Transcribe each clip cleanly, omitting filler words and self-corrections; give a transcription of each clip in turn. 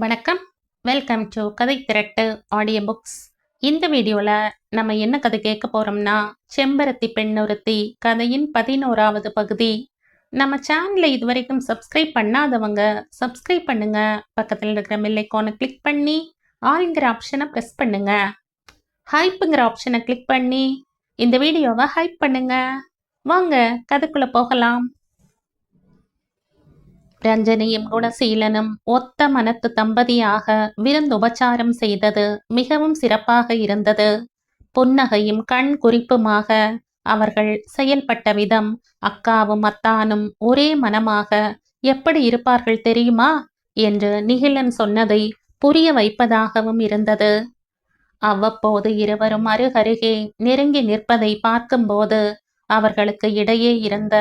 வணக்கம். Welcome to கதை திரட்டு audio books. இந்த வீடியோவில் நம்ம என்ன கதை கேட்க போகிறோம்னா, செம்பருத்தி பெண்ணொருத்தி கதையின் 11வது பகுதி. நம்ம சேனலை இது வரைக்கும் சப்ஸ்கிரைப் பண்ணாதவங்க சப்ஸ்கிரைப் பண்ணுங்க. பக்கத்தில் இருக்கிற பெல் ஐகானை கிளிக் பண்ணி ஆல்ங்கிற ஆப்ஷனை ப்ரெஸ் பண்ணுங்க. ஹைப்புங்கிற ஆப்ஷனை கிளிக் பண்ணி இந்த வீடியோவை ஹைப் பண்ணுங்க. வாங்க கதைக்குள்ளே போகலாம். ரஞ்சனியும் குணசீலனும் ஒத்த மனத்து தம்பதியாக விருந்துபச்சாரம் செய்தது மிகவும் சிறப்பாக இருந்தது. புன்னகையும் கண் குறிப்புமாக அவர்கள் செயல்பட்ட விதம், அக்காவும் அத்தானும் ஒரே மனமாக எப்படி இருப்பார்கள் தெரியுமா என்று நிகிலன் சொன்னதை புரிய வைப்பதாகவும் இருந்தது. அவ்வப்போது இருவரும் அருகருகே நெருங்கி நிற்பதை பார்க்கும்போது அவர்களுக்கு இடையே இருந்த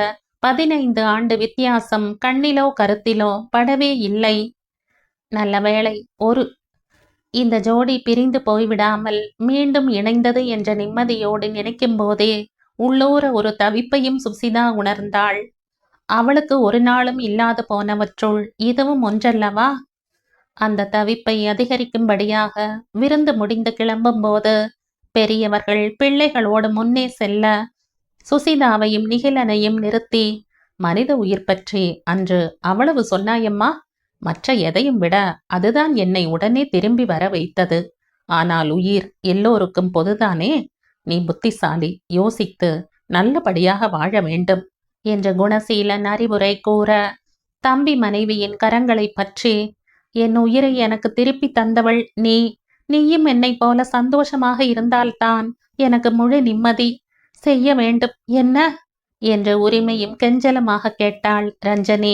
15 ஆண்டு வித்தியாசம் கண்ணிலோ கருத்திலோ படவே இல்லை. நல்ல வேளை இந்த ஜோடி பிரிந்து போய்விடாமல் மீண்டும் இணைந்தது என்ற நிம்மதியோடு நினைக்கும் போதே உள்ளூர ஒரு தவிப்பையும் சுசிதா உணர்ந்தாள். அவளுக்கு ஒரு நாளும் இல்லாது போனவற்றுள் இதுவும் ஒன்றல்லவா? அந்த தவிப்பை அதிகரிக்கும்படியாக விருந்து முடிந்து கிளம்பும் போது பெரியவர்கள் பிள்ளைகளோடு முன்னே செல்ல சுசிதாவையும் நிகிலனையும் நிறுத்தி, மனித உயிர் பற்றி அன்று அவ்வளவு சொன்னாயம்மா, மற்ற எதையும் விட அதுதான் என்னை உடனே திரும்பி வர வைத்தது. ஆனால் உயிர் எல்லோருக்கும் பொதுதானே. நீ புத்திசாலி, யோசித்து நல்லபடியாக வாழ வேண்டும் என்று குணசீலன் அறிவுரை கூற, தம்பி மனைவியின் கரங்களை பற்றி, என் உயிரை எனக்கு திருப்பி தந்தவள் நீயும் என்னை போல சந்தோஷமாக இருந்தால்தான் எனக்கு முழு நிம்மதி. செய்ய வேண்டும் என்ன என்று உரிமையும் கெஞ்சலமாக கேட்டாள் ரஞ்சனி.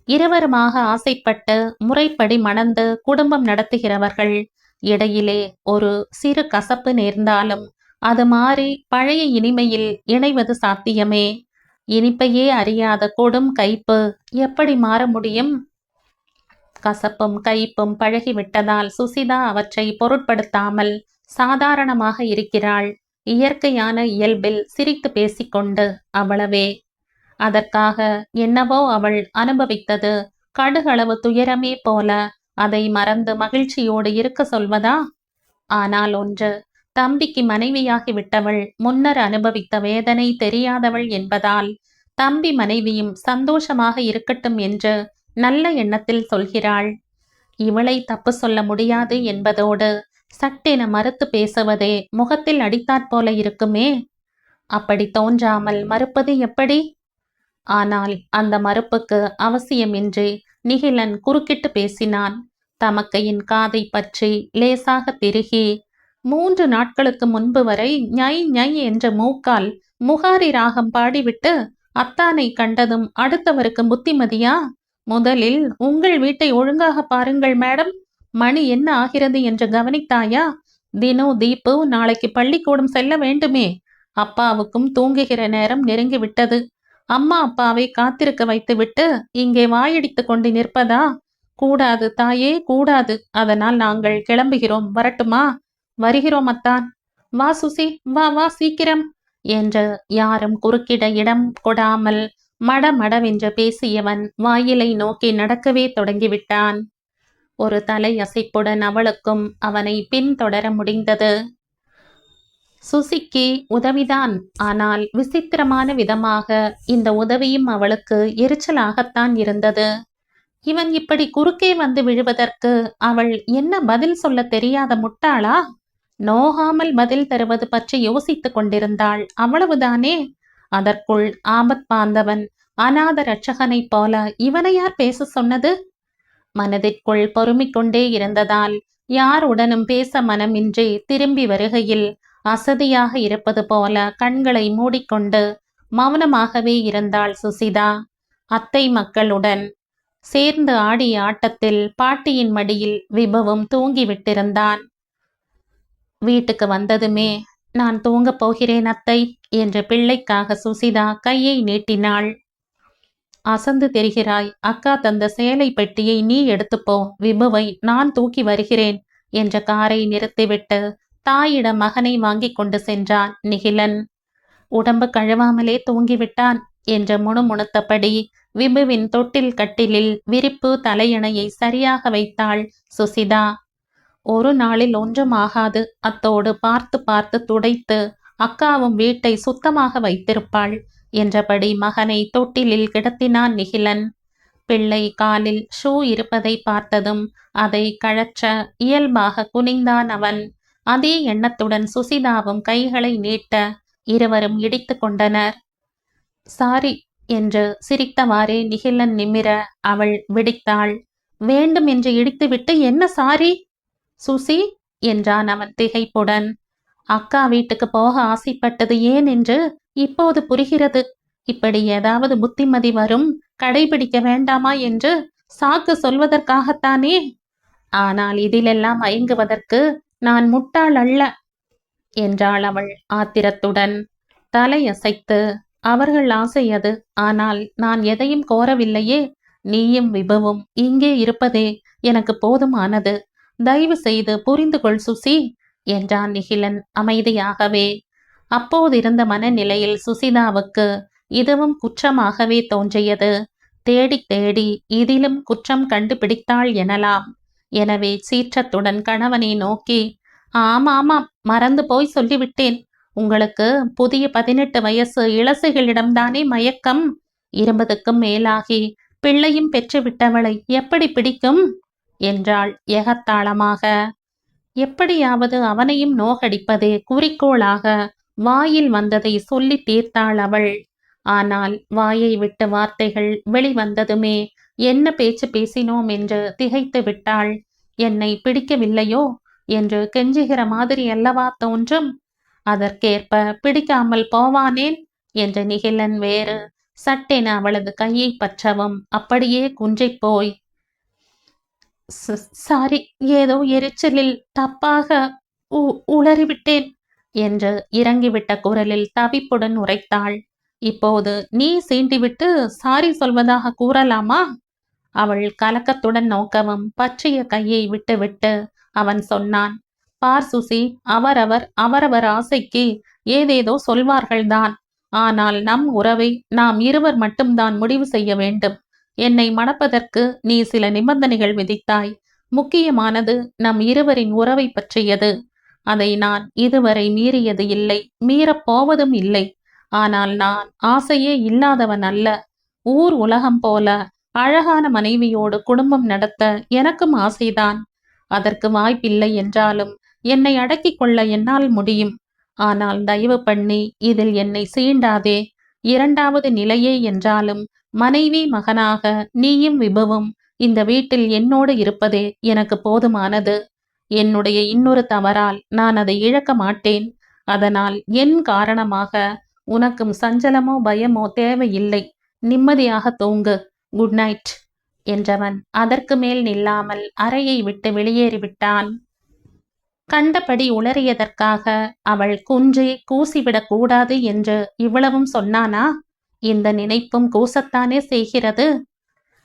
இருவருமாக ஆசைப்பட்டு முறைப்படி மணந்து குடும்பம் நடத்துகிறவர்கள். இடையிலே ஒரு சிறு கசப்பு நேர்ந்தாலும் அது மாறி பழைய இனிமையில் இணைவது சாத்தியமே. இனிப்பையே அறியாத கொடும் கைப்பு எப்படி மாற முடியும்? கசப்பும் கைப்பும் பழகிவிட்டதால் சுசிதா அவற்றை பொருட்படுத்தாமல் சாதாரணமாக இருக்கிறாள். இயற்கையான இயல்பில் சிரித்து பேசிக்கொண்டு, அவ்வளவே. அதற்காக என்னவோ அவள் அனுபவித்தது கடுகளவு துயரமே போல அதை மறந்து மகிழ்ச்சியோடு இருக்க சொல்வதா? ஆனால் ஒன்று, தம்பிக்கு மனைவியாகி விட்டவள் முன்னர் அனுபவித்த வேதனை தெரியாதவள் என்பதால் தம்பி மனைவியும் சந்தோஷமாக இருக்கட்டும் என்று நல்ல எண்ணத்தில் சொல்கிறாள். இவளை தப்பு சொல்ல முடியாது என்பதோடு சட்டென மறுத்து பேசுவதே முகத்தில் அடித்தாற்போல இருக்குமே. அப்படி தோன்றாமல் மறுப்பது எப்படி? ஆனால் அந்த மறுப்புக்கு அவசியமின்றி நிகிலன் குறுக்கிட்டு பேசினான். தமக்கையின் காதை பற்றி லேசாக திருகி, 3 நாட்களுக்கு முன்பு வரை ஞை ஞை என்ற மூக்கால் முகாரி ராகம் பாடிவிட்டு அத்தானை கண்டதும் அடுத்தவருக்கு புத்திமதியா? முதலில் உங்கள் வீட்டை ஒழுங்காக பாருங்கள் மேடம். மணி என்ன ஆகிறது என்று கவனித்தாயா? தினு தீப்பு நாளைக்கு பள்ளிக்கூடம் செல்ல வேண்டுமே. அப்பாவுக்கும் தூங்குகிற நேரம் நெருங்கிவிட்டது. அம்மா அப்பாவை காத்திருக்க வைத்துவிட்டு இங்கே வாயடித்து கொண்டு நிற்பதா? கூடாது தாயே, கூடாது. அதனால் நாங்கள் கிளம்புகிறோம். வரட்டுமா? வருகிறோம் அத்தான். வா சுசி, வா வா சீக்கிரம் என்று யாரும் குறுக்கிட இடம் கொடாமல் மடமடவென்று பேசியவன் வாயிலை நோக்கி நடக்கவே தொடங்கிவிட்டான். ஒரு தலை அசைப்புடன் அவளுக்கும் அவனை பின்தொடர முடிந்தது. சுசிக்கு உதவிதான். ஆனால் விசித்திரமான விதமாக இந்த உதவியும் அவளுக்கு எரிச்சலாகத்தான் இருந்தது. இவன் இப்படி குறுக்கே வந்து விழுவதற்கு அவள் என்ன பதில் சொல்ல தெரியாத முட்டாளா? நோகாமல் பதில் தருவது பற்றி யோசித்துக் கொண்டிருந்தாள், அவ்வளவுதானே. அதற்குள் ஆபத் பாந்தவன் அநாத ரட்சகனைப் போல இவனை யார் பேச சொன்னது? மனதிற்குள் பொறுமிக்கொண்டே இருந்ததால் யாருடனும் பேச மனமின்றி திரும்பி வருகையில் அசதியாக இருப்பது போல கண்களை மூடிக்கொண்டு மௌனமாகவே இருந்தாள் சுசிதா. அத்தை மக்களுடன் சேர்ந்து ஆடிய ஆட்டத்தில் பாட்டியின் மடியில் விபவும் தூங்கிவிட்டிருந்தான். வீட்டுக்கு வந்ததுமே, நான் தூங்கப் போகிறேன் அத்தை என்று பிள்ளைக்காக சுசிதா கையை நீட்டினாள். அசந்து தெரிகிறாய். அக்கா தந்த சேலை பெட்டியை நீ எடுத்துப்போ, விபுவை நான் தூக்கி வருகிறேன் என்ற காரை நிறுத்திவிட்டு தாயிடம் மகனை வாங்கி கொண்டு சென்றான் நிகிலன். உடம்பு கழுவாமலே தூங்கிவிட்டான். என்று முணுமுணுத்தபடி விபுவின் தொட்டில் கட்டிலில் விரிப்பு தலையணையை சரியாக வைத்தாள் சுசிதா. ஒரு நாளில் ஒன்றும் ஆகாது, அத்தோடு பார்த்து பார்த்து துடைத்து அக்காவும் வீட்டை சுத்தமாக வைத்திருப்பாள் என்றபடி மகனை தொட்டிலில் கிடத்தினான் நிகிலன். பிள்ளை காலில் ஷூ இருப்பதை பார்த்ததும் அதை கழற்ற இயல்பாக குனிந்தான் அவன். அதே எண்ணத்துடன் சுசிதாவும் கைகளை நீட்ட இருவரும் இடித்து கொண்டனர். சாரி என்று சிரித்தவாறே நிகிலன் நிமிர அவள் விடித்தாள். வேண்டும் என்று இடித்துவிட்டு என்ன சாரி சுசி என்றான் அவன் திகைப்புடன். அக்கா வீட்டுக்கு போக ஆசைப்பட்டது ஏன் என்று இப்போது புரிகிறது. இப்படி ஏதாவது புத்திமதி வரும், கடைபிடிக்க வேண்டாமா என்று சாக்கு சொல்வதற்காகத்தானே. ஆனால் இதிலெல்லாம் மயங்குவதற்கு நான் முட்டாள் அல்ல என்றாள் அவள் ஆத்திரத்துடன். தலையசைத்து, அவர்கள் ஆசை அது, ஆனால் நான் எதையும் கோரவில்லையே. நீயும் விபுவும் இங்கே இருப்பதே எனக்கு போதுமானது. தயவு செய்து புரிந்து கொள் சுசி என்றான் நிகிலன் அமைதியாகவே. அப்போதிருந்த மனநிலையில் சுசிதாவுக்கு இதுவும் குற்றமாகவே தோன்றியது. தேடி தேடி இதிலும் குற்றம் கண்டுபிடித்தாள் எனலாம். எனவே சீற்றத்துடன் கணவனை நோக்கி, ஆமாம், மறந்து போய் சொல்லிவிட்டேன். உங்களுக்கு புதிய 18 வயசு இளசைகளிடம்தானே மயக்கம். 20க்கும் மேலாகி பிள்ளையும் பெற்றுவிட்டவளை எப்படி பிடிக்கும் என்றாள் எகத்தாளமாக. எப்படியாவது அவனையும் நோகடிப்பதே குறிக்கோளாக வாயில் வந்ததை சொல்லி தீர்த்தாள் அவள். ஆனால் வாயை விட்டு வார்த்தைகள் வெளிவந்ததுமே என்ன பேச்சு பேசினோம் என்று திகைத்து விட்டாள். என்னை பிடிக்கவில்லையோ என்று கெஞ்சுகிற மாதிரி அல்லவா தோன்றும். அதற்கேற்ப பிடிக்காமல் போவானேன் என்ற நிகிலன் வேறு சட்டென அவளது கையை பற்றவும் அப்படியே குன்றிப் போய், சாரி, ஏதோ எரிச்சலில் தப்பாக உளறிவிட்டேன் என்று இறங்கிவிட்ட குரலில் தவிப்புடன் உரைத்தாள். இப்போது நீ சீண்டிவிட்டு சாரி சொல்வதாக கூறலாமா? அவள் கலக்கத்துடன் நோக்கவும் பற்றிய கையை விட்டுவிட்டு அவன் சொன்னான், பார் சுசி, அவரவர் ஆசைக்கு ஏதேதோ சொல்வார்கள்தான். ஆனால் நம் உறவை நாம் இருவர் மட்டும்தான் முடிவு செய்ய வேண்டும். என்னை மணப்பதற்கு நீ சில நிபந்தனைகள் விதித்தாய். முக்கியமானது நம் இருவரின் உறவை பற்றியது. அதை நான் இதுவரை மீறியது இல்லை, மீறப்போவதும் இல்லை. ஆனால் நான் ஆசையே இல்லாதவன் அல்ல. ஊர் உலகம் போல அழகான மனைவியோடு குடும்பம் நடத்த எனக்கும் ஆசைதான். அதற்கு வாய்ப்பில்லை என்றாலும் என்னை அடக்கிக் கொள்ள என்னால் முடியும். ஆனால் தயவு பண்ணி இதில் என்னை சீண்டாதே. இரண்டாவது நிலையே என்றாலும் மனைவி மகனாக நீயும் விபுவும் இந்த வீட்டில் என்னோடு இருப்பதே எனக்கு போதுமானது. என்னுடைய இன்னொரு தவறால் நான் அதை இழக்க மாட்டேன். அதனால் என் காரணமாக உனக்கும் சஞ்சலமோ பயமோ தேவையில்லை. நிம்மதியாக தூங்கு. குட் நைட் என்றவன் அதற்கு மேல் நில்லாமல் அறையை விட்டு வெளியேறிவிட்டான். கண்டபடி உளறியதற்காக அவள் குன்றி கூசிவிடக் கூடாது என்று இவ்வளவும் சொன்னானா? இந்த நினைப்பும் கூசத்தானே செய்கிறது.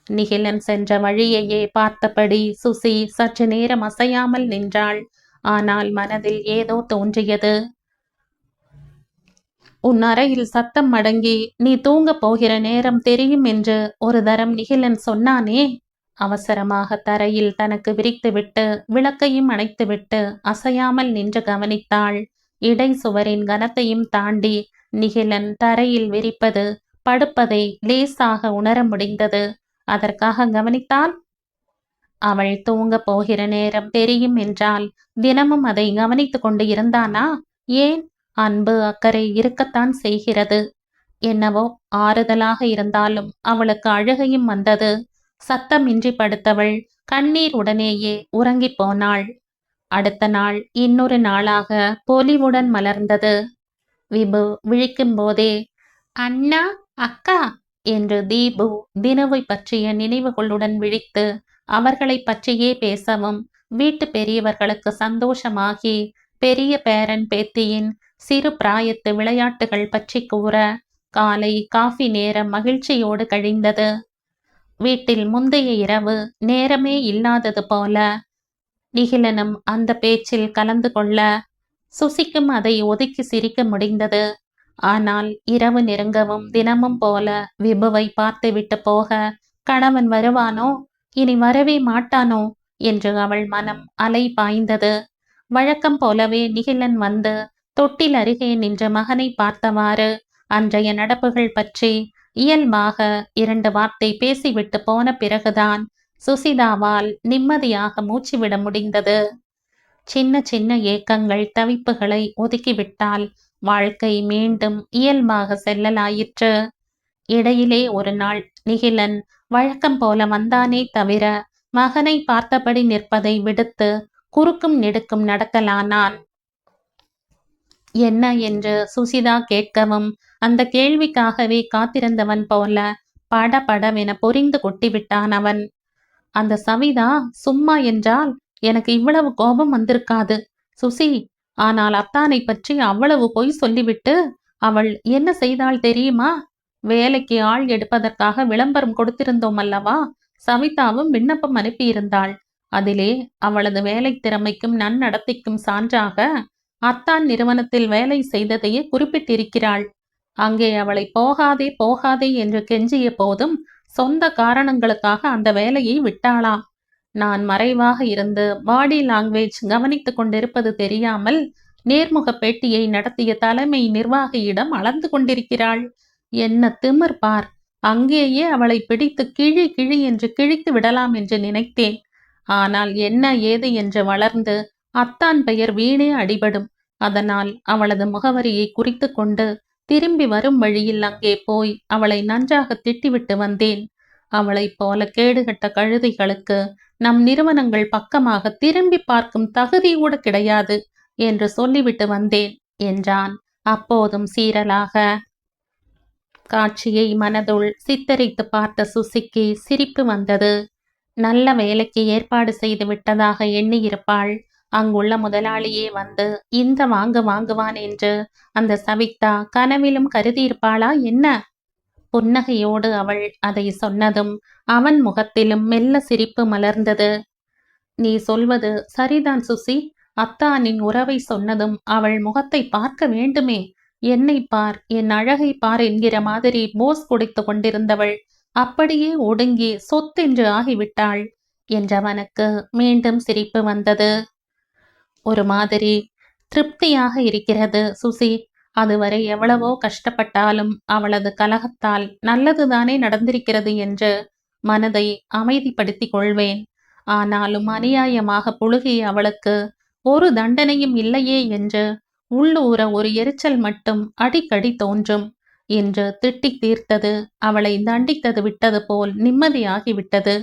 நிகிலன் சென்ற வழியையே பார்த்தபடி சுசி சற்று நேரம் அசையாமல் நின்றாள். ஆனால் மனதில் ஏதோ தோன்றியது. உன் அறையில் சத்தம் அடங்கி நீ தூங்கப் போகிற நேரம் தெரியும் என்று ஒரு தரம் நிகிலன் சொன்னானே. அவசரமாக தரையில் தனக்கு விரித்துவிட்டு விளக்கையும் அணைத்துவிட்டு அசையாமல் நின்று கவனித்தாள். இடை சுவரின் கனத்தையும் தாண்டி நிகிலன் தரையில் விரிப்பது படுப்பதை லேசாக உணர முடிந்தது. அதற்காக கவனித்தாள். அவள் தூங்கப் போகிற நேரம் தெரியும் என்றால் தினமும் அதை கவனித்து கொண்டு இருந்தானா? ஏன்? அன்பு அக்கறை இருக்கத்தான் செய்கிறது. என்னவோ ஆறுதலாக இருந்தாலும் அவளுக்கு அழுகையும் வந்தது. சத்தமின்றி படுத்தவள் கண்ணீர் உடனேயே உறங்கிப் போனாள். அடுத்த நாள் இன்னொரு நாளாக பொலிவுடன் மலர்ந்தது. விபு விழிக்கும் போதே அண்ணா, அக்கா என்று தீபு தினுவை பற்றிய நினைவுகளுடன் விழித்து அவர்களை பற்றியே பேசவும் வீட்டு பெரியவர்களுக்கு சந்தோஷமாகி பெரிய பேரன் பேத்தியின் சிறு பிராயத்து விளையாட்டுகள் பற்றி கூற காலை காஃபி நேரம் மகிழ்ச்சியோடு கழிந்தது. வீட்டில் முந்தைய இரவு நேரமே இல்லாதது போல. நிகிலனும் அந்த பேச்சில் கலந்து கொள்ள சுசிக்கும் அதை ஒதுக்கி சிரிக்க முடிந்தது. ஆனால் இரவு நெருங்கவும் தினமும் போல விபுவை பார்த்துவிட்டு போக கணவன் வருவானோ, இனி வரவே மாட்டானோ என்று அவள் மனம் அலை பாய்ந்தது. வழக்கம் போலவே நிகிலன் வந்து தொட்டில் அருகே நின்ற மகனை பார்த்தவாறு அன்றைய நடப்புகள் பற்றி இயல்பாக 2 வார்த்தை பேசிவிட்டு போன பிறகுதான் சுசிதாவால் நிம்மதியாக மூச்சுவிட முடிந்தது. சின்ன சின்ன ஏக்கங்கள் தவிப்புகளை ஒதுக்கிவிட்டால் வாழ்க்கை மீண்டும் இயல்பாக செல்லலாயிற்று. இடையிலே ஒரு நாள் நிகிலன் வழக்கம் போல வந்தானே தவிர மகனை பார்த்தபடி நிற்பதை விடுத்து குறுக்கும் நெடுக்கும் நடக்கலானான். என்ன என்று சுசிதா கேட்கவும் அந்த கேள்விக்காகவே காத்திருந்தவன் போல படபடவென பொரிந்து கொட்டிவிட்டான் அவன். அந்த சவிதா சும்மா என்றால் எனக்கு இவ்வளவு கோபம் வந்திருக்காது சுசி. ஆனால் அத்தானை பற்றி அவ்வளவு பொய் சொல்லிவிட்டு அவள் என்ன செய்தாள் தெரியுமா? வேலைக்கு ஆள் எடுப்பதற்காக விளம்பரம் கொடுத்திருந்தோம் அல்லவா? சவிதாவும் விண்ணப்பம் அனுப்பியிருந்தாள். அதிலே அவளது வேலை திறமைக்கும் நன்னடத்தைக்கும் சான்றாக அத்தான் நிறுவனத்தில் வேலை செய்ததையே குறிப்பிட்டிருக்கிறாள். அங்கே அவளை போகாதே போகாதே என்று கெஞ்சிய போதும் சொந்த காரணங்களுக்காக அந்த வேலையை விட்டாளாம். நான் மறைவாக இருந்து பாடி லாங்குவேஜ் கவனித்துக் கொண்டிருப்பது தெரியாமல் நேர்முக பேட்டியை நடத்திய தலைமை நிர்வாகியிடம் அளந்து கொண்டிருக்கிறாள். என்ன திமிர் பார்! அங்கேயே அவளை பிடித்து கிழி கிழி என்று கிழித்து விடலாம் என்று நினைத்தேன். ஆனால் என்ன ஏது என்று வளர்ந்து அத்தான் பெயர் வீணே அடிபடும். அதனால் அவளது முகவரியை குறித்து கொண்டு திரும்பி வரும் வழியில் அங்கே போய் அவளை நன்றாக திட்டிவிட்டு வந்தேன். அவளைப் போல கேடுகட்ட கழுதைகளுக்கு நம் நிறுவனங்கள் பக்கமாக திரும்பி பார்க்கும் தகுதி கூட கிடையாது என்று சொல்லிவிட்டு வந்தேன் என்றான். அப்போதும் சீரலாக. காட்சியை மனதுள் சித்தரித்து பார்த்த சுசிக்கு சிரிப்பு வந்தது. நல்ல வேலைக்கு ஏற்பாடு செய்து விட்டதாக எண்ணியிருப்பாள். அங்குள்ள முதலாளியே வந்து இந்த வாங்குவான் என்று அந்த சவிதா கனவிலும் கருதியிருப்பாளா என்ன? புன்னகையோடு அவள் அதை சொன்னதும் அவன் முகத்திலும் மெல்ல சிரிப்பு மலர்ந்தது. நீ சொல்வது சரிதான் சுசி. அத்தானின் உறவை சொன்னதும் அவள் முகத்தை பார்க்க வேண்டுமே. என்னை பார், என் அழகை பார் என்கிற மாதிரி போஸ் கொடுத்து கொண்டிருந்தவள் அப்படியே ஒடுங்கி சொத்தென்று ஆகிவிட்டாள் என்றவனுக்கு மீண்டும் சிரிப்பு வந்தது. ஒரு மாதிரி திருப்தியாக இருக்கிறது சுசி. அதுவரை எவ்வளவோ கஷ்டப்பட்டாலும் அவளது கலகத்தால் நல்லதுதானே நடந்திருக்கிறது என்று மனதை அமைதிப்படுத்திக் கொள்வேன். ஆனாலும் அநியாயமாக புழுகிய அவளுக்கு ஒரு தண்டனையும் இல்லையே என்று உள்ளூர ஒரு எரிச்சல் மட்டும் அடிக்கடி தோன்றும். இன்று திட்டி தீர்த்தது அவளை தண்டித்தது விட்டது போல் நிம்மதியாகிவிட்டது.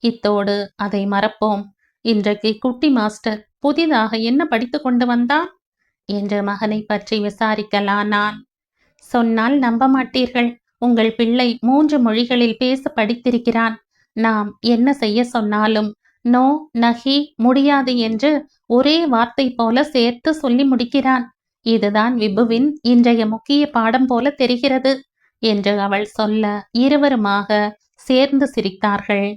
இத்தோடு அதை மறப்போம். இன்றைக்கு குட்டி மாஸ்டர் புதிதாக என்ன படித்து கொண்டு வந்தான் என்று மகனை பற்றி விசாரிக்கலானான். சொன்னால் நம்ப மாட்டீர்கள். உங்கள் பிள்ளை 3 மொழிகளில் பேச படித்திருக்கிறான். நாம் என்ன செய்ய சொன்னாலும் நோ, நஹி, முடியாது என்று ஒரே வார்த்தை போல சேர்த்து சொல்லி முடிக்கிறான். இதுதான் விபுவின் இன்றைய முக்கிய பாடம் போல தெரிகிறது என்று அவள் சொல்ல இருவருமாக சேர்ந்து சிரித்தார்கள்.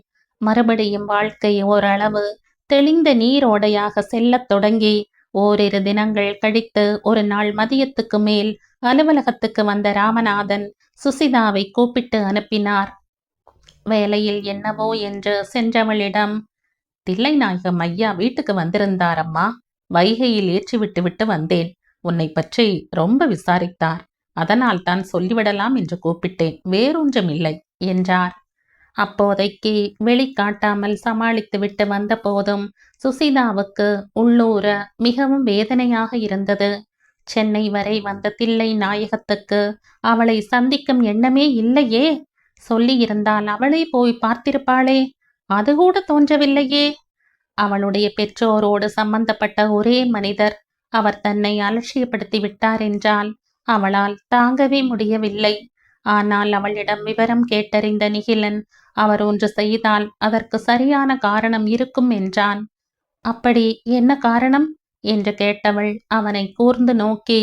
மறுபடியும் வாழ்க்கை ஓரளவு தெளிந்த நீரோடையாக செல்லத் தொடங்கி ஓரிரு தினங்கள் கழித்து ஒரு நாள் மதியத்துக்கு மேல் அலுவலகத்துக்கு வந்த ராமநாதன் சுசிதாவை கூப்பிட்டு அனுப்பினார். வேலையில் என்னவோ என்று சென்றவளிடம், தில்லைநாயகம் ஐயா வீட்டுக்கு வந்திருந்தாரம்மா. வைகையில் ஏற்றி விட்டு வந்தேன். உன்னை பற்றி ரொம்ப விசாரித்தார். அதனால் தான் சொல்லிவிடலாம் என்று கூப்பிட்டேன், வேறொன்றும் இல்லை என்றார். அப்போதைக்கு வெளிக்காட்டாமல் சமாளித்து விட்டு வந்த போதும் சுசிதாவுக்கு உள்ளூர மிகவும் வேதனையாக இருந்தது. சென்னை வரை வந்த தில்லை நாயகத்துக்கு அவளை சந்திக்கும் எண்ணமே இல்லையே. சொல்லியிருந்தால் அவளே போய் பார்த்திருப்பாளே. அது கூட தோன்றவில்லையே. அவளுடைய பெற்றோரோடு சம்பந்தப்பட்ட ஒரே மனிதர் அவர் தன்னை அலட்சியப்படுத்தி விட்டார் என்றால் அவளால் தாங்கவே முடியவில்லை. ஆனால் அவளிடம் விவரம் கேட்டறிந்த நிகிலன் அவர் ஒன்று செய்தால் அதற்கு சரியான காரணம் இருக்கும் என்றான். அப்படி என்ன காரணம் என்று கேட்டவள் அவனை கூர்ந்து நோக்கி,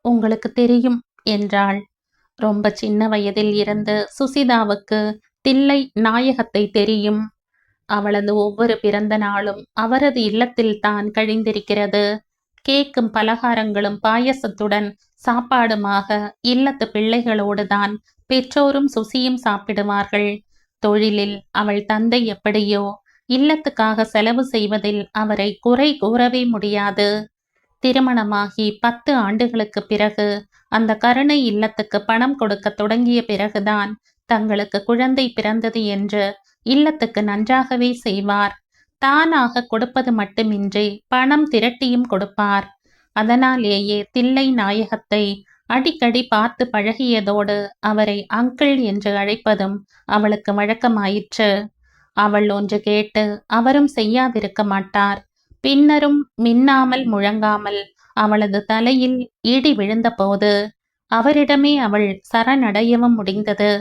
உங்களுக்கு தெரியும் என்றாள். ரொம்ப சின்ன வயதில் இருந்து சுசிதாவுக்கு தில்லை நாயகத்தை தெரியும். அவளது ஒவ்வொரு பிறந்த நாளும் அவரது இல்லத்தில் தான் கழிந்திருக்கிறது. கேக்கும் பலகாரங்களும் பாயசத்துடன் சாப்பாடுமாக இல்லத்து பிள்ளைகளோடுதான் பெற்றோரும் சுசியும் சாப்பிடுவார்கள். தொழிலில் அவள் தந்தை எப்படியோ, இல்லத்துக்காக செலவு செய்வதில் அவரை குறை கூறவே முடியாது. திருமணமாகி 10 ஆண்டுகளுக்கு பிறகு அந்த கருணை இல்லத்துக்கு பணம் கொடுக்க தொடங்கிய பிறகுதான் தங்களுக்கு குழந்தை பிறந்தது என்று இல்லத்துக்கு நன்றாகவே செய்வார். தானாக கொடுப்பது மட்டுமின்றி பணம் திரட்டியும் கொடுப்பார். அதனாலேயே தில்லை நாயகத்தை அடிக்கடி பார்த்து பழகியதோடு அவரை அங்கிள் என்று அழைப்பதும் அவளுக்கு வழக்கமாயிற்று. அவள் ஒன்று கேட்டு அவரும் செய்யாதிருக்க மாட்டார். பின்னரும் மின்னாமல் முழங்காமல் அவளது தலையில் இடி விழுந்தபோது அவரிடமே அவள் சரணடையவும் முடிந்தது.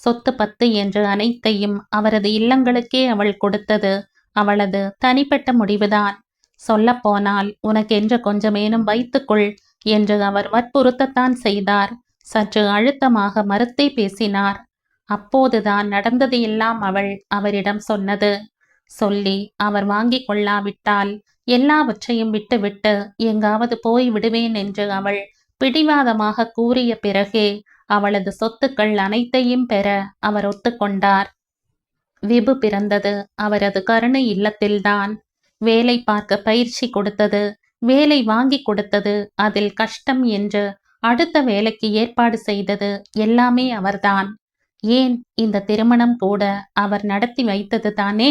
சொத்து பத்து என்று அனைத்தையும் அவரது இல்லங்களுக்கே அவள் கொடுத்தது அவளது தனிப்பட்ட முடிவுதான். சொல்லப்போனால் உனக்கென்று கொஞ்சமேனும் வைத்துக்கொள் என்று அவர் வற்புறுத்தத்தான் செய்தார். சற்று அழுத்தமாக மறுத்தே பேசினார். அப்போதுதான் நடந்தது எல்லாம் அவள் அவரிடம் சொன்னது. சொல்லி அவர் வாங்கிக் கொள்ளாவிட்டால் எல்லாவற்றையும் விட்டுவிட்டு எங்காவது போய் விடுவேன் என்று அவள் பிடிவாதமாக கூறிய பிறகே அவளது சொத்துக்கள் அனைத்தையும் பெற அவர் ஒத்துக்கொண்டார். விபு பிறந்தது அவரது கருணை இல்லத்தில்தான். வேலை பார்க்க பயிற்சி கொடுத்தது, வேலை வாங்கி கொடுத்தது, அதில் கஷ்டம் என்று அடுத்த வேலைக்கு ஏற்பாடு செய்தது எல்லாமே அவர்தான். ஏன் இந்த திருமணம் கூட அவர் நடத்தி வைத்தது தானே.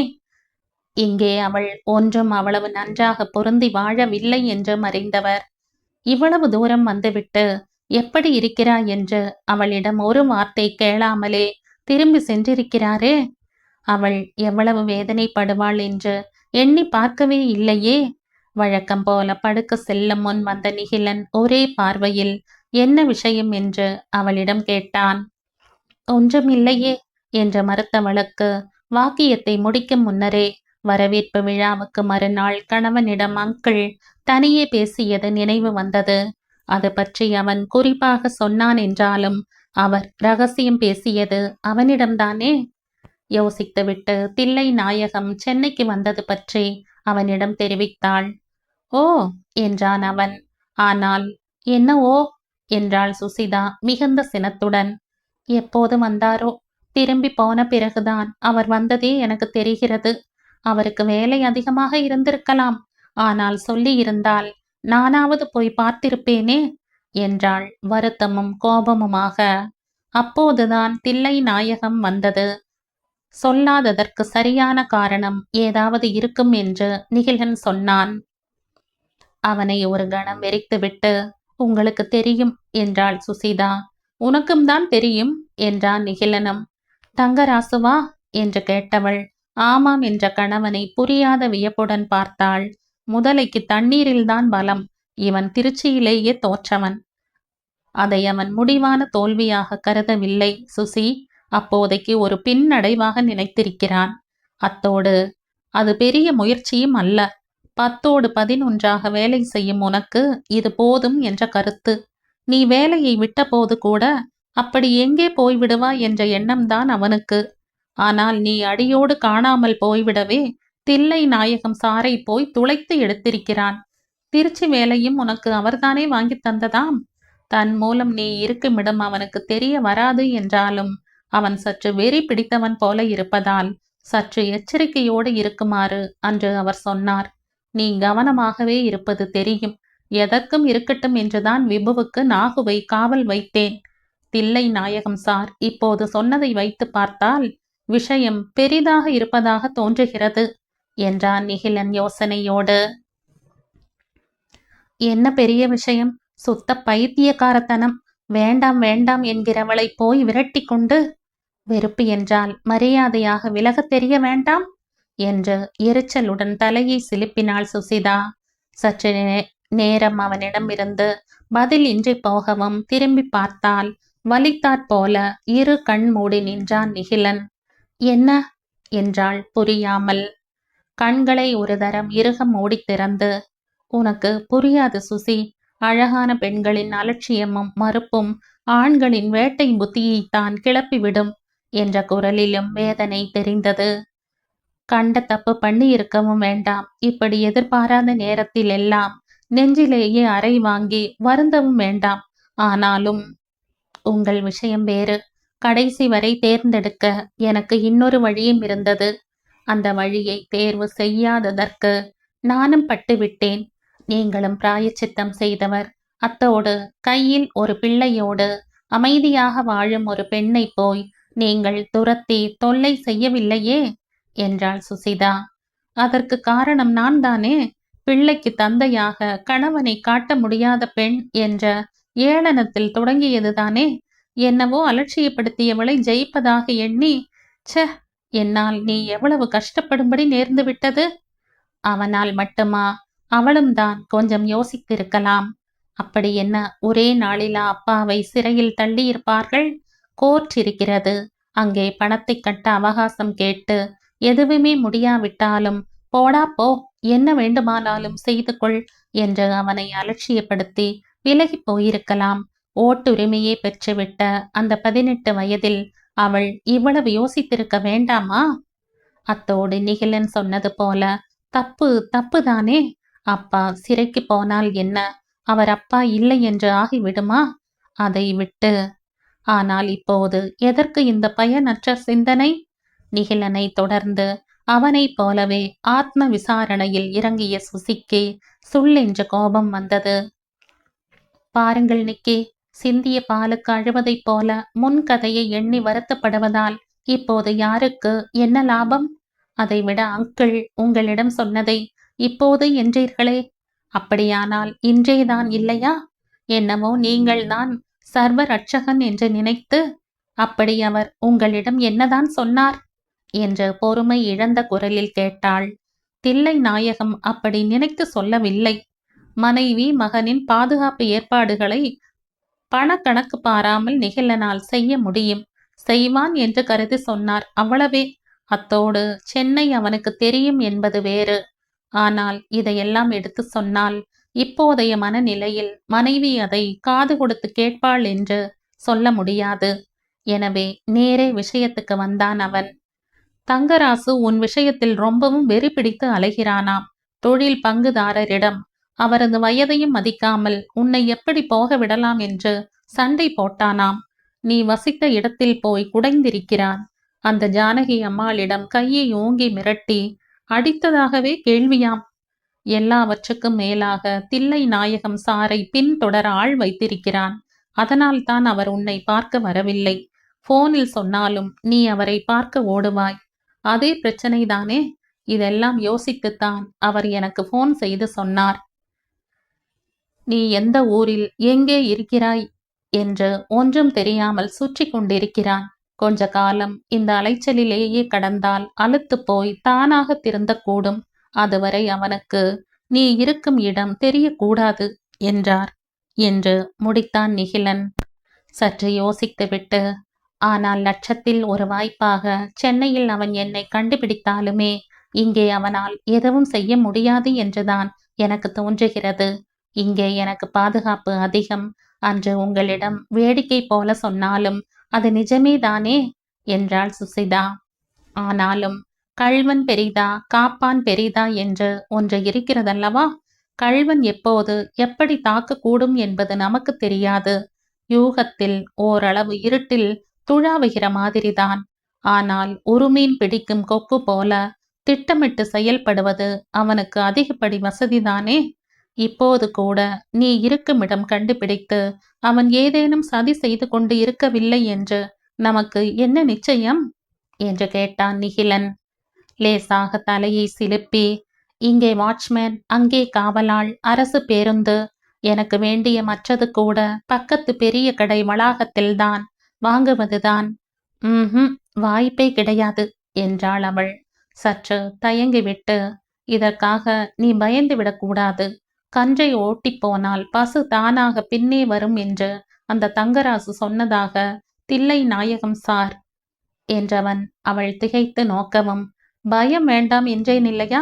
இங்கே அவள் ஒன்றும் அவ்வளவு நன்றாக பொருந்தி வாழவில்லை என்று அறிந்தவர் இவ்வளவு தூரம் வந்துவிட்டு எப்படி இருக்கிறாய் என்று அவளிடம் ஒரு வார்த்தை கேளாமலே திரும்பி சென்றிருக்கிறாரே. அவள் எவ்வளவு வேதனைப்படுவாள் என்று எண்ணி பார்க்கவே இல்லையே. வழக்கம் போல படுக்க செல்லும் முன் வந்த நிகிலன் ஒரே பார்வையில் என்ன விஷயம் என்று அவளிடம் கேட்டான். ஒன்றுமில்லையே என்று மறுத்தவளுக்கு வாக்கியத்தை முடிக்கும் முன்னரே வரவேற்பு விழாவுக்கு மறுநாள் கணவனிடம் அங்கிள் தனியே பேசியது நினைவு வந்தது. அது பற்றி அவன் குறிப்பாக சொன்னான் என்றாலும் அவர் ரகசியம் பேசியது அவனிடம்தானே. யோசித்துவிட்டு தில்லை நாயகம் சென்னைக்கு வந்தது பற்றி அவனிடம் தெரிவித்தாள். ஓ என்றான் அவன். ஆனால் என்ன ஓ என்றாள் சுசிதா மிகுந்த சினத்துடன். எப்போது வந்தாரோ, திரும்பி போன பிறகுதான் அவர் வந்ததே எனக்கு தெரிகிறது. அவருக்கு வேலை அதிகமாக இருந்திருக்கலாம். ஆனால் சொல்லி இருந்தால் நானாவது போய் பார்த்திருப்பேனே என்றாள் வருத்தமும் கோபமுமாக. அப்போதுதான் தில்லை நாயகம் வந்தது. சொல்லாததற்கு சரியான காரணம் ஏதாவது இருக்கும் என்று நிகிலன் சொன்னான். அவனை ஒரு கணம் வெறித்துவிட்டு, உங்களுக்கு தெரியும் என்றாள் சுசிதா. உனக்கும் தான் தெரியும் என்றான் நிகிலனும். தங்கராசுவா என்று கேட்டவள் ஆமாம் என்ற கணவனை புரியாத வியப்புடன் பார்த்தாள். முதலைக்கு தண்ணீரில்தான் பலம். இவன் திருச்சியிலேயே தோற்றவன். அதை அவன் முடிவான தோல்வியாக கருதவில்லை சுசி. அப்போதைக்கு ஒரு பின்னடைவாக நினைத்திருக்கிறான். அத்தோடு அது பெரிய முயற்சியும் அல்ல. 10ஓடு 11ஆக வேலை செய்யும் உனக்கு இது போதும் என்ற கருத்து. நீ வேலையை விட்டபோது கூட அப்படி எங்கே போய்விடுவாய் என்ற எண்ணம்தான் அவனுக்கு. ஆனால் நீ அடியோடு காணாமல் போய்விடவே தில்லை நாயகம் சாரை போய் துளைத்து எடுத்திருக்கிறான். திருச்சி வேலையும் உனக்கு அவர்தானே வாங்கி தந்ததாம். தன் மூலம் நீ இருக்குமிடம் அவனுக்கு தெரிய வராது என்றாலும் அவன் சற்று வெறி பிடித்தவன் போல இருப்பதால் சற்று எச்சரிக்கையோடு இருக்குமாறு அன்று அவர் சொன்னார். நீ கவனமாகவே இருப்பது தெரியும். எதற்கும் இருக்கட்டும் என்றுதான் விபுவுக்கு நாகுவை காவல் வைத்தேன். தில்லை நாயகம் சார் இப்போது சொன்னதை வைத்து பார்த்தால் விஷயம் பெரிதாக இருப்பதாக தோன்றுகிறது என்றான் நிகிலன் யோசனையோடு. என்ன பெரிய விஷயம்? சுத்த பைத்தியக்காரத்தனம். வேண்டாம் வேண்டாம் என்கிறவளை போய் விரட்டி கொண்டு வெறுப்பு என்றால் மரியாதையாக விலகத் தெரிய வேண்டாம் என்று எரிச்சலுடன் தலையை சிலுப்பினாள் சுசிதா. சற்று நேரம் அவனிடம் இருந்து பதில் இன்றி போகவும் திரும்பி பார்த்தால் வலித்தாற்போல இரு கண் மூடி நின்றான் நிகிலன். என்ன என்றாள் புரியாமல். கண்களை ஒரு தரம் இறுக மூடி திறந்து, உனக்கு புரியாது சுசி. அழகான பெண்களின் அலட்சியமும் மறுப்பும் ஆண்களின் வேட்டை புத்தியைத்தான் கிளப்பிவிடும் என்ற குரலிலும் வேதனை தெரிந்தது. கண்ட தப்பு பண்ணி இருக்கவும் வேண்டாம். இப்படி எதிர்பாராத நேரத்தில் எல்லாம் நெஞ்சிலேயே அறை வாங்கி வருந்தவும் வேண்டாம். ஆனாலும் உங்கள் விஷயம் வேறு. கடைசி வரை தேர்ந்தெடுக்க எனக்கு இன்னொரு வழியும் இருந்தது. அந்த வழியை தேர்வு செய்யாததற்கு நானும் பட்டுவிட்டேன். நீங்களும் பிராயச்சித்தம் செய்தவர். அத்தோடு கையில் ஒரு பிள்ளையோடு அமைதியாக வாழும் ஒரு பெண்ணை போய் நீங்கள் துரத்தி தொல்லை செய்யவில்லையே என்றாள் சுசிதா. அதற்கு காரணம் நான் தானே. பிள்ளைக்கு தந்தையாக கணவனை காட்ட முடியாத பெண் என்ற ஏளனத்தில் தொடங்கியதுதானே. என்னவோ அலட்சியப்படுத்தியவளை ஜெயிப்பதாக எண்ணி, ச்ச, என்னால் நீ எவ்வளவு கஷ்டப்படும்படி நேர்ந்து விட்டது. அவனால் மட்டுமா? அவளும் தான் கொஞ்சம் யோசித்திருக்கலாம். அப்படி என்ன ஒரே நாளிலா அப்பாவை சிறையில் தள்ளியிருப்பார்கள்? கோர்ட் இருக்கிறது. அங்கே பணத்தை கட்ட அவகாசம் கேட்டு எதுவுமே முடியாவிட்டாலும் போடா போ, என்ன வேண்டுமானாலும் செய்து கொள் என்று அவனை அலட்சியப்படுத்தி விலகி போயிருக்கலாம். ஓட்டுரிமையை பெற்றுவிட்ட அந்த 18 வயதில் அவள் இவ்வளவு யோசித்திருக்க வேண்டாமா? அத்தோடு நிகிலன் சொன்னது போல தப்பு தப்புதானே. அப்பா சிறைக்கு போனால் என்ன, அவர் அப்பா இல்லை என்று ஆகிவிடுமா? அதை விட்டு ஆனால் இப்போது எதற்கு இந்த பயனற்ற சிந்தனை? நிகிலனை தொடர்ந்து அவனைப் போலவே ஆத்ம விசாரணையில் இறங்கிய சுசிக்கு சுள்ளென்ற கோபம் வந்தது. பாருங்கள் நிக்கி, சிந்திய பாலுக்கு அழுவதைப் போல முன் கதையை எண்ணி வருத்தப்படுவதால் இப்போது யாருக்கு என்ன லாபம்? அதைவிட அங்கிள் உங்களிடம் சொன்னதை இப்போது என்றீர்களே, அப்படியானால் இன்றேதான் இல்லையா? என்னவோ நீங்கள்தான் சர்வ ரட்சகன் என்று நினைத்து. அப்படி அவர் உங்களிடம் என்னதான் சொன்னார் என்று பொறுமை இழந்த குரலில் கேட்டாள். தில்லை நாயகம் அப்படி நினைத்து சொல்லவில்லை. மனைவி மகனின் பாதுகாப்பு ஏற்பாடுகளை பணக்கணக்கு பாராமல் நிகிலனால் செய்ய முடியும், செய்வான் என்று கருதி சொன்னார், அவ்வளவே. அத்தோடு சென்னை அவனுக்கு தெரியும் என்பது வேறு. ஆனால் இதையெல்லாம் எடுத்து சொன்னால் இப்போதைய மனநிலையில் மனைவி அதை காது கொடுத்து கேட்பாள் என்று சொல்ல முடியாது. எனவே நேரே விஷயத்துக்கு வந்தான் அவன். தங்கராசு உன் விஷயத்தில் ரொம்பவும் வெறி பிடித்து அலைகிறானாம். தொழில் பங்குதாரரிடம் அவரது வயதையும் மதிக்காமல் உன்னை எப்படி போக விடலாம் என்று சண்டை போட்டானாம். நீ வசித்த இடத்தில் போய் குடைந்திருக்கிறான். அந்த ஜானகி அம்மாளிடம் கையை ஓங்கி மிரட்டி அடித்ததாகவே கேள்வியாம். எல்லாவற்றுக்கும் மேலாக தில்லை நாயகம் சாரை பின்தொடர ஆள் வைத்திருக்கிறான். அதனால் தான் அவர் உன்னை பார்க்க வரவில்லை. போனில் சொன்னாலும் நீ அவரை பார்க்க ஓடுவாய். அதே பிரச்சனைதானே. இதெல்லாம் யோசித்துத்தான் அவர் எனக்கு போன் செய்து சொன்னார். நீ எந்த ஊரில் எங்கே இருக்கிறாய் என்று ஒன்றும் தெரியாமல் சுற்றி கொண்டிருக்கிறான். கொஞ்ச காலம் இந்த அலைச்சலிலேயே கடந்தால் அலுத்து போய் தானாக திருந்தக்கூடும். அதுவரை அவனுக்கு நீ இருக்கும் இடம் தெரியக்கூடாது என்றார் என்று முடித்தான் நிகிலன். சற்று யோசித்துவிட்டு, ஆனால் லட்சத்தில் ஒரு வாய்ப்பாக சென்னையில் அவன் என்னை கண்டுபிடித்தாலுமே இங்கே அவனால் எதுவும் செய்ய முடியாது என்றுதான் எனக்கு தோன்றுகிறது. இங்கே எனக்கு பாதுகாப்பு அதிகம். அன்று உங்களிடம் வேடிக்கை போல சொன்னாலும் அது நிஜமேதானே என்றாள் சுசிதா. ஆனாலும் கள்வன் பெரிதா காப்பான் பெரிதா என்று ஒன்று இருக்கிறதல்லவா? கள்வன் எப்போது எப்படி தாக்கக்கூடும் என்பது நமக்கு தெரியாது. யூகத்தில் ஓரளவு இருட்டில் துழாவுகிற மாதிரிதான். ஆனால் உருமீன் பிடிக்கும் கொக்கு போல திட்டமிட்டு செயல்படுவது அவனுக்கு அதிகப்படி வசதிதானே. இப்போது கூட நீ இருக்குமிடம் கண்டுபிடித்து அவன் ஏதேனும் சதி செய்து கொண்டு இருக்கவில்லை என்று நமக்கு என்ன நிச்சயம் என்று கேட்டான் நிகிலன். லேசாக தலையை சிலுப்பி, இங்கே வாட்ச்மேன், அங்கே காவலாள், அரசு பேருந்து, எனக்கு வேண்டிய மற்றது கூட பக்கத்து பெரிய கடை வளாகத்தில்தான் வாங்குவதுதான். வாய்ப்பே கிடையாது என்றாள் அவள். சற்று தயங்கிவிட்டு, இதற்காக நீ பயந்து விடக்கூடாது. கன்றை ஓட்டி போனால் பசு தானாக பின்னே வரும் என்று அந்த தங்கராசு சொன்னதாக தில்லை நாயகம் சார் என்றவன் அவள் திகைத்து நோக்கவும், பயம் வேண்டாம் என்றேன் இல்லையா?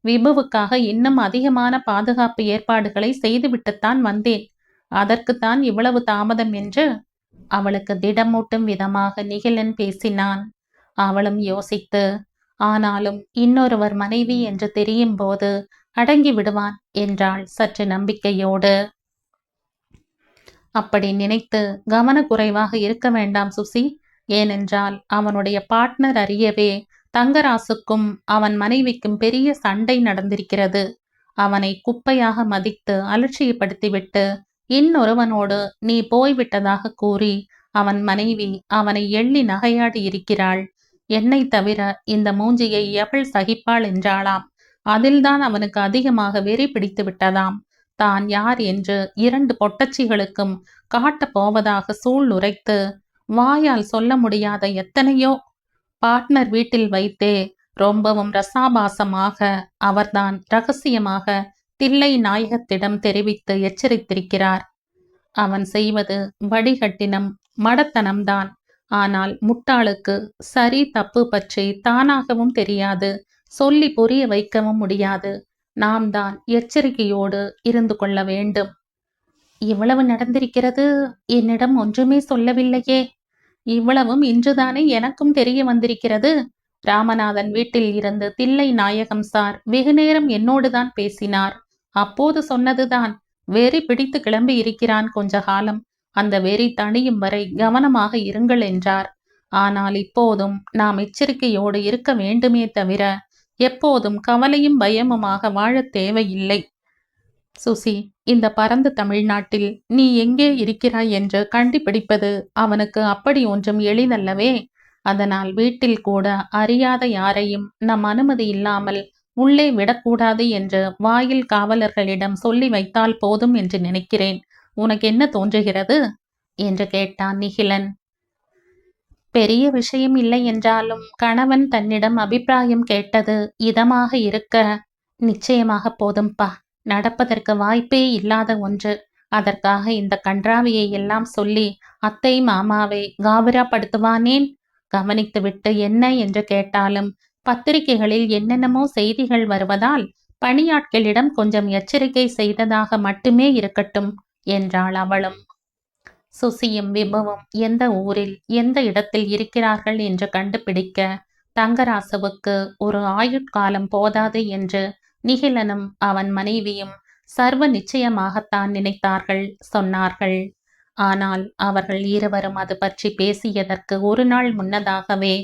விபுவுக்காக இன்னும் அதிகமான பாதுகாப்பு ஏற்பாடுகளை செய்துவிட்டுத்தான் வந்தேன். அதற்குத்தான் இவ்வளவு தாமதம் என்று அவளுக்கு திடமூட்டும் விதமாக நிகிலன் பேசினான். அவளும் யோசித்து, ஆனாலும் இன்னொருவர் மனைவி என்று தெரியும் போது அடங்கி விடுவான் என்றாள் சற்று நம்பிக்கையோடு. அப்படி நினைத்து கவனக்குறைவாக இருக்க வேண்டாம் சுசி. ஏனென்றால் அவனுடைய பார்ட்னர் அறியவே தங்கராசுக்கும் அவன் மனைவிக்கும் பெரிய சண்டை நடந்திருக்கிறது. அவனை குப்பையாக மதித்து அலட்சியப்படுத்திவிட்டு இன்னொருவனோடு நீ போய்விட்டதாக கூறி அவன் மனைவி அவனை எள்ளி நகையாடி இருக்கிறாள். என்னை தவிர இந்த மூஞ்சியை எவள் சகிப்பாள் என்றாளாம். அதில்தான் அவனுக்கு அதிகமாக வெறி பிடித்து விட்டதாம். தான் யார் என்று 2 பொட்டச்சிகளுக்கும் காட்டப் போவதாக சூள் உரைத்து வாயால் சொல்ல முடியாத எத்தனையோ பார்ட்னர் வீட்டில் வைத்தே ரொம்பவும் ரசாபாசமாக அவர்தான் ரகசியமாக தில்லை நாயகத்திடம் தெரிவித்து எச்சரித்திருக்கிறார். அவன் செய்வது வடிகட்டினம் மடத்தனம்தான். ஆனால் முட்டாளுக்கு சரி தப்பு பற்றி தானாகவும் தெரியாது, சொல்லி புரிய வைக்கவும் முடியாது. நாம் தான் எச்சரிக்கையோடு இருந்து கொள்ள வேண்டும். இவ்வளவு நடந்திருக்கிறது, என்னிடம் ஒன்றுமே சொல்லவில்லையே. இவ்வளவும் இன்றுதானே எனக்கும் தெரிய வந்திருக்கிறது. ராமநாதன் வீட்டில் இருந்து தில்லை நாயகம் சார் வெகுநேரம் என்னோடுதான் பேசினார். அப்போது சொன்னதுதான், வெறி பிடித்து கிளம்பி இருக்கிறான் கொஞ்ச காலம், அந்த வெறி தணியும் வரை கவனமாக இருங்கள் என்றார். ஆனால் இப்போதும் நாம் எச்சரிக்கையோடு இருக்க வேண்டுமே தவிர எப்போதும் கவலையும் பயமுமாக வாழத் தேவையில்லை. சுசி, இந்த பரந்த தமிழ்நாட்டில் நீ எங்கே இருக்கிறாய் என்று கண்டுபிடிப்பது அவனுக்கு அப்படி ஒன்றும் எளிதல்லவே. அதனால் வீட்டில் கூட அறியாத யாரையும் நம் அனுமதி இல்லாமல் உள்ளே விடக்கூடாது என்று வாயில் காவலர்களிடம் சொல்லி வைத்தால் போதும் என்று நினைக்கிறேன். உனக்கு என்ன தோன்றுகிறது என்று கேட்டான் நிகிலன். பெரிய விஷயம் இல்லை என்றாலும் கணவன் தன்னிடம் அபிப்பிராயம் கேட்டது இதமாக இருக்க நிச்சயமாக போதும்பா. நடப்பதற்கு வாய்ப்பே இல்லாத ஒன்று. அதற்காக இந்த கன்றாவியை எல்லாம் சொல்லி அத்தை மாமாவை காவிராப்படுத்துவானேன்? கவனித்துவிட்டு என்ன என்று கேட்டாலும் பத்திரிகைகளில் என்னென்னமோ செய்திகள் வருவதால் பணியாட்களிடம் கொஞ்சம் எச்சரிக்கை செய்ததாக மட்டுமே இருக்கட்டும் என்றாள் அவளும். சுசியும் விபுவும் எந்த ஊரில் எந்த இடத்தில் இருக்கிறார்கள் என்று கண்டுபிடிக்க தங்கராசுவுக்கு ஒரு ஆயுட்காலம் போதாது என்று நிகிலனும் அவன் மனைவியும் சர்வ நிச்சயமாகத்தான் நினைத்தார்கள், சொன்னார்கள். ஆனால் அவர்கள் இருவரும் அது பற்றி பேசியதற்கு ஒரு நாள் முன்னதாகவே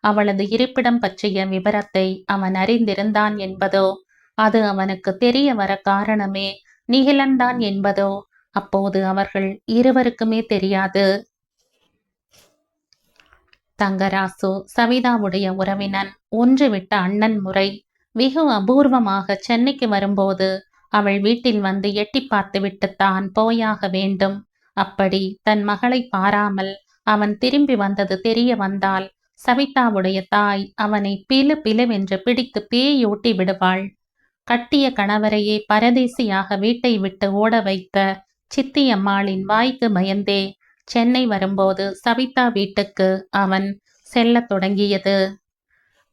அவளது இருப்பிடம் பற்றிய விவரத்தை அவன் அறிந்திருந்தான் என்பதோ, அது அவனுக்கு தெரிய வர காரணமே நிகிலன்தான் என்பதோ அப்போது அவர்கள் இருவருக்குமே தெரியாது. தங்கராசு சவிதாவுடைய உறவினன், ஒன்றுவிட்ட அண்ணன் முறை. வெகு அபூர்வமாக சென்னைக்கு வரும்போது அவள் வீட்டில் வந்து எட்டி பார்த்துவிட்டு தான் போயாக வேண்டும். அப்படி தன் மகளை பாராமல் அவன் திரும்பி வந்தது தெரிய வந்தால் சவிதாவுடைய தாய் அவனை பிளு பிளவென்று பிடித்து பேயோட்டி விடுவாள். கட்டிய கணவரையே பரதேசியாக வீட்டை விட்டு ஓட வைத்த சித்தியம்மாளின் வாய்க்கு பயந்தே சென்னை வரும்போது சவிதா வீட்டுக்கு அவன் செல்லத் தொடங்கியது.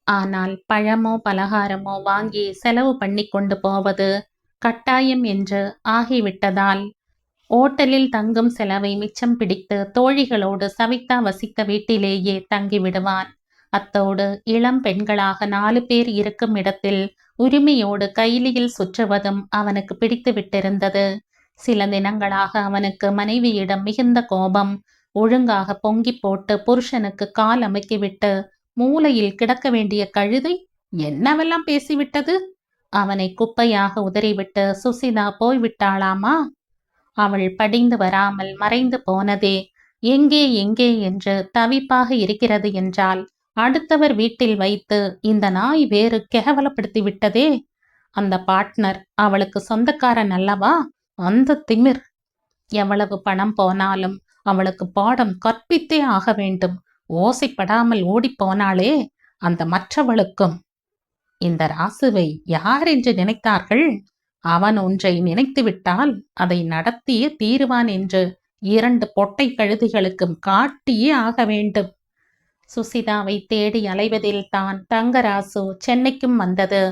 ஆனால் பழமோ பலகாரமோ வாங்கி செலவு பண்ணி கொண்டு போவது கட்டாயம் என்று ஆகிவிட்டதால் ஓட்டலில் தங்கும் செலவை மிச்சம் பிடித்து தோழிகளோடு சவிதா வசித்த வீட்டிலேயே தங்கிவிடுவான். அத்தோடு இளம் பெண்களாக 4 பேர் இருக்கும் இடத்தில் உரிமையோடு கைலியில் சுற்றுவதும் அவனுக்கு பிடித்து விட்டிருந்தது. சில தினங்களாக அவனுக்கு மனைவியிடம் மிகுந்த கோபம். ஒழுங்காக பொங்கி போட்டு புருஷனுக்கு கால் அமைக்கிவிட்டு மூலையில் கிடக்க வேண்டிய கழுதை என்னவெல்லாம் பேசிவிட்டது. அவனை குப்பையாக உதறிவிட்டு சுசிதா போய்விட்டாளாமா? அவள் படிந்து வராமல் மறைந்து போனதே எங்கே எங்கே என்று தவிப்பாக இருக்கிறது என்றால் அடுத்தவர் வீட்டில் வைத்து இந்த நாய் வேறு கேவலப்படுத்தி விட்டதே. அந்த பார்ட்னர் அவளுக்கு சொந்தக்காரன் அல்லவா? அந்த திமிர். எவ்வளவு பணம் போனாலும் அவளுக்கு பாடம் கற்பித்தே ஆக வேண்டும். ஓசைப்படாமல் ஓடிப்போனாளே, அந்த மற்றவளுக்கும். இந்த ராசுவை யார் என்று நினைத்தார்கள்? அவன் ஒன்றை நினைத்துவிட்டால் அதை நடத்தியே தீருவான் என்று 2 பொட்டை கழுதிகளுக்கும் காட்டியே ஆக வேண்டும். சுசிதாவை தேடி அலைவதில் தான் தங்கராசு சென்னைக்கும் வந்தது.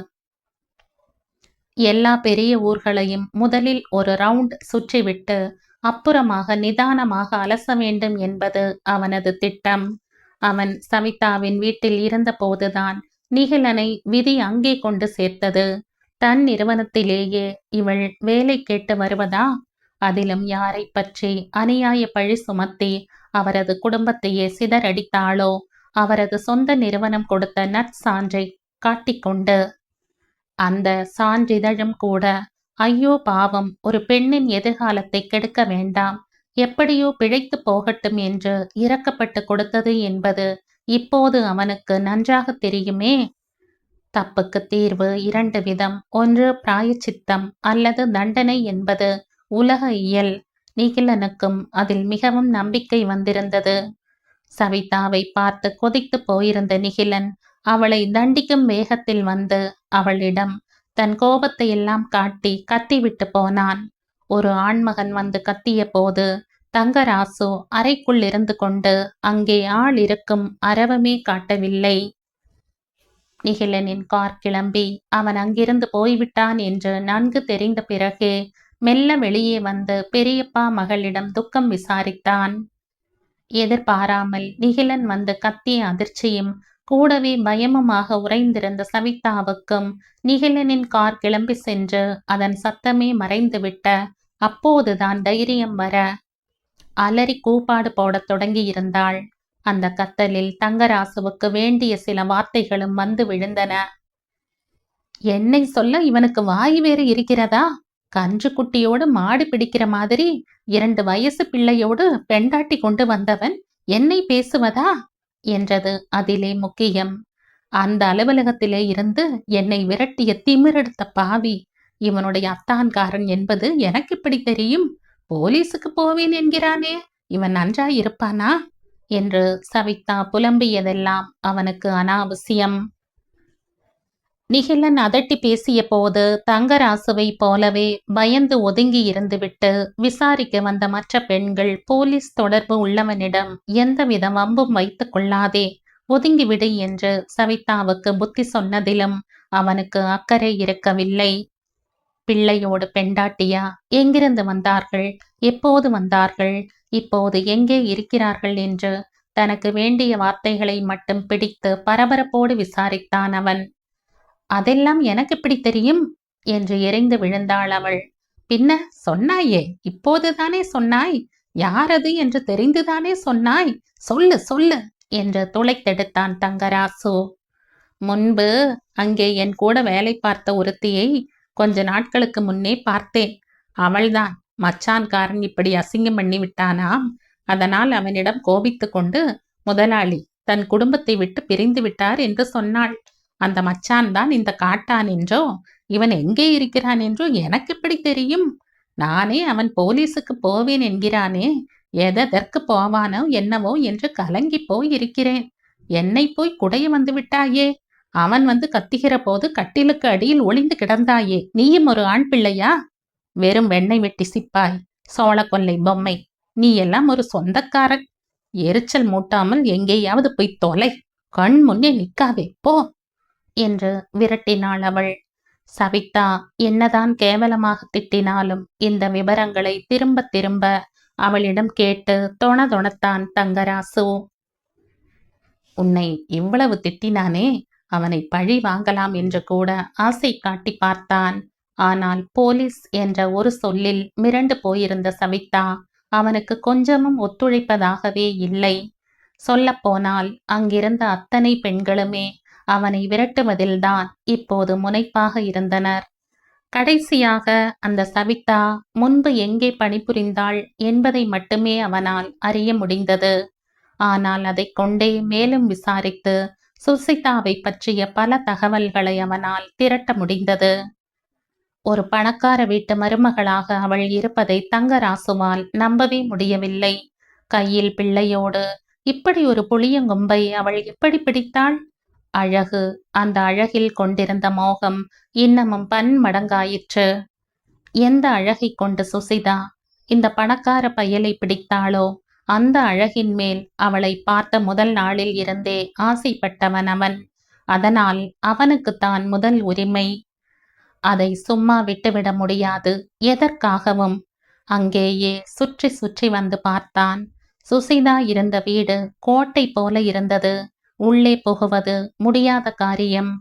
எல்லா பெரிய ஊர்களையும் முதலில் ஒரு ரவுண்ட் சுற்றிவிட்டு அப்புறமாக நிதானமாக அலச வேண்டும் என்பது அவனது திட்டம். அவன் சவிதாவின் வீட்டில் இருந்த போதுதான் நிகிலனை விதி அங்கே கொண்டு சேர்த்தது. தன் நிறுவனத்திலேயே இவள் வேலை கேட்டு வருவதா? அதிலும் யாரை பற்றி அநியாய பழி சுமத்தி அவரது குடும்பத்தையே சிதறடித்தாளோ அவரது சொந்த நிறுவனம் கொடுத்த நற்சான்றை காட்டிக்கொண்டு. அந்த சான்றிதழும் கூட ஐயோ பாவம், ஒரு பெண்ணின் எதிர்காலத்தை கெடுக்க வேண்டாம், எப்படியோ பிழைத்து போகட்டும் என்று இறக்கப்பட்டு கொடுத்தது என்பது இப்போது அவனுக்கு நன்றாக தெரியுமே. தப்புக்கு தீர்வு இரண்டு விதம். ஒன்று பிராயச்சித்தம் அல்லது தண்டனை என்பது உலக இயல். நிகிலனுக்கும் அதில் மிகவும் நம்பிக்கை வந்திருந்தது. சவிதாவை பார்த்து கொதித்து போயிருந்த நிகிலன் அவளை தண்டிக்கும் வேகத்தில் வந்து அவளிடம் தன் கோபத்தை எல்லாம் காட்டி கத்திவிட்டு போனான். ஒரு ஆண்மகன் வந்து கத்திய போது தங்கராசு அறைக்குள் இருந்து கொண்டு அங்கே ஆள் இருக்கும் அரவமே காட்டவில்லை. நிகிலனின் கார் கிளம்பி அவன் அங்கிருந்து போய்விட்டான் என்று நன்கு தெரிந்த பிறகே மெல்ல வெளியே வந்து பெரியப்பா மகளிடம் துக்கம் விசாரித்தான். எதிர்பாராமல் நிகிலன் வந்து கத்திய அதிர்ச்சியும் கூடவே பயமுமாக உறைந்திருந்த சவிதாவுக்கும் நிகிலனின் கார் கிளம்பி சென்று அதன் சத்தமே மறைந்துவிட்ட அப்போதுதான் தைரியம் வர அலறி கூப்பாடு போடத் தொடங்கியிருந்தாள். அந்த கத்தலில் தங்கராசுவுக்கு வேண்டிய சில வார்த்தைகளும் வந்து விழுந்தன. என்னை சொல்ல இவனுக்கு வாய் வேறு இருக்கிறதா? கன்று குட்டியோடு மாடு பிடிக்கிற மாதிரி 2 வயசு பிள்ளையோடு பெண்டாட்டி கொண்டு வந்தவன் என்னை பேசுவதா என்றது அதிலே முக்கியம். அந்த அலுவலகத்திலே இருந்து என்னை விரட்டிய திமிரெடுத்த பாவி இவனுடைய அத்தான்காரன் என்பது எனக்கு எப்படி தெரியும்? போலீஸுக்கு போவேன் என்கிறானே, இவன் நன்றாய் இருப்பானா என்று சவிதா புலம்பியதெல்லாம் அவனுக்கு அனாவசியம். நிகிலன் அதட்டி பேசிய போது தங்கராசுவை போலவே பயந்து ஒதுங்கி இருந்துவிட்டு விசாரிக்க வந்த மற்ற பெண்கள் போலீஸ் தொடர்பு உள்ளவனிடம் எந்தவித வம்பும் வைத்துக் கொள்ளாதே, ஒதுங்கிவிடு என்று சவிதாவுக்கு புத்தி சொன்னதிலும் அவனுக்கு அக்கறை இருக்கவில்லை. பிள்ளையோடு பெண்டாட்டியா? எங்கிருந்து வந்தார்கள்? எப்போது வந்தார்கள்? இப்போது எங்கே இருக்கிறார்கள் என்று தனக்கு வேண்டிய வார்த்தைகளை மட்டும் பிடித்து பரபரப்போடு விசாரித்தான் அவன். அதெல்லாம் எனக்கு எப்படி தெரியும் என்று எரிந்து விழுந்தாள் அவள். பின்ன சொன்னாயே, இப்போதுதானே சொன்னாய். யாரது என்று தெரிந்துதானே சொன்னாய். சொல்லு சொல்லு என்று துளைத்தெடுத்தான் தங்கராசு. முன்பு அங்கே என் கூட வேலை பார்த்த ஒருத்தியை கொஞ்ச நாட்களுக்கு முன்னே பார்த்தேன். அவள்தான் மச்சான்காரன் இப்படி அசிங்கம் பண்ணி விட்டானாம். அதனால் அவனிடம் கோபித்து கொண்டு முதலாளி தன் குடும்பத்தை விட்டு பிரிந்து விட்டார் என்று சொன்னாள். அந்த மச்சான் தான் இந்த காட்டான் என்றோ இவன் எங்கே இருக்கிறான் என்றோ எனக்கு எப்படி தெரியும்? நானே அவன் போலீஸுக்கு போவேன் என்கிறானே, எதற்கு போவானோ என்னவோ என்று கலங்கி போய் இருக்கிறேன். என்னை போய் குடைய வந்து விட்டாயே. அவன் வந்து கத்துகிற போது கட்டிலுக்கு அடியில் ஒளிந்து கிடந்தாயே. நீயும் ஒரு ஆண் பிள்ளையா? வெறும் வெண்ணெய் வெட்டி சிப்பாய், சோழ கொல்லை பொம்மை. நீ எல்லாம் ஒரு சொந்தக்காரன். எரிச்சல் மூட்டாமல் எங்கேயாவது போய் தொலை. கண் முன்னே நிற்காதே போ என்று விரட்டினாள் அவள். சவிதா என்னதான் கேவலமாக திட்டினாலும் இந்த விவரங்களை திரும்ப திரும்ப அவளிடம் கேட்டு தொணத்தான் தங்கராசு. உன்னை இவ்வளவு திட்டினானே, அவனை பழி வாங்கலாம் என்று கூட ஆசை காட்டி பார்த்தான். ஆனால் போலீஸ் என்ற ஒரு சொல்லில் மிரண்டு போயிருந்த சவிதா அவனுக்கு கொஞ்சமும் ஒத்துழைப்பதாகவே இல்லை. சொல்லப்போனால் அங்கிருந்த அத்தனை பெண்களுமே அவனை விரட்டுவதில்தான் இப்போது முனைப்பாக இருந்தனர். கடைசியாக அந்த சவிதா முன்பு எங்கே பணிபுரிந்தாள் என்பதை மட்டுமே அவனால் அறிய முடிந்தது. ஆனால் அதை கொண்டே மேலும் விசாரித்து சுசிதாவை பற்றிய பல தகவல்களை அவனால் திரட்ட முடிந்தது. ஒரு பணக்கார வீட்டு மருமகளாக அவள் இருப்பதை தங்கராசுவால் நம்பவே முடியவில்லை. கையில் பிள்ளையோடு இப்படி ஒரு புளியங்கொம்பை அவள் எப்படி பிடித்தாள்? அழகு, அந்த அழகில் கொண்டிருந்த மோகம் இன்னமும் பன்மடங்காயிற்று. எந்த அழகை கொண்டு சுசிதா இந்த பணக்கார பயலை பிடித்தாளோ அந்த அழகின் மேல் அவளை பார்த்த முதல் நாளில் இருந்தே ஆசைப்பட்டவன் அவன். அதனால் அவனுக்குத்தான் முதல் உரிமை. அதை சும்மா விட்டுவிட முடியாது எதற்காகவும். அங்கேயே சுற்றி சுற்றி வந்து பார்த்தான். சுசிதா இருந்த வீடு கோட்டை போல இருந்தது. உள்ளே புகுவது முடியாத காரியம்.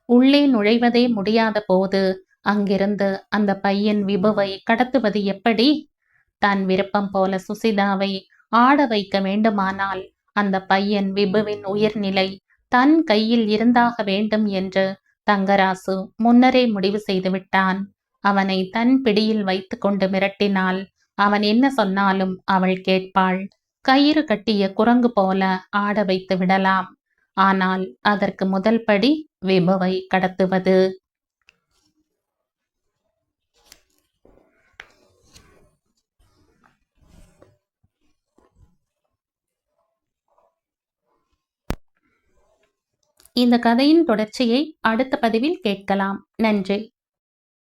உள்ளே நுழைவதே முடியாத போது அங்கிருந்து அந்த பையன் விபுவை கடத்துவது எப்படி? தன் விருப்பம் போல சுசிதாவை ஆட வைக்க வேண்டுமானால் அந்த பையன் விபுவின் உயிர்நிலை தன் கையில் இருந்தாக வேண்டும் என்று தங்கராசு முன்னரே முடிவு செய்துவிட்டான். அவனை தன் பிடியில் வைத்து கொண்டு மிரட்டினால் அவன் என்ன சொன்னாலும் அவள் கேட்பாள். கயிறு கட்டிய குரங்கு போல ஆட வைத்து விடலாம். ஆனால் அதற்கு முதல் படி விபுவை கடத்துவது. இந்த கதையின் தொடர்ச்சியை அடுத்த பதிவில் கேட்கலாம். நன்றி.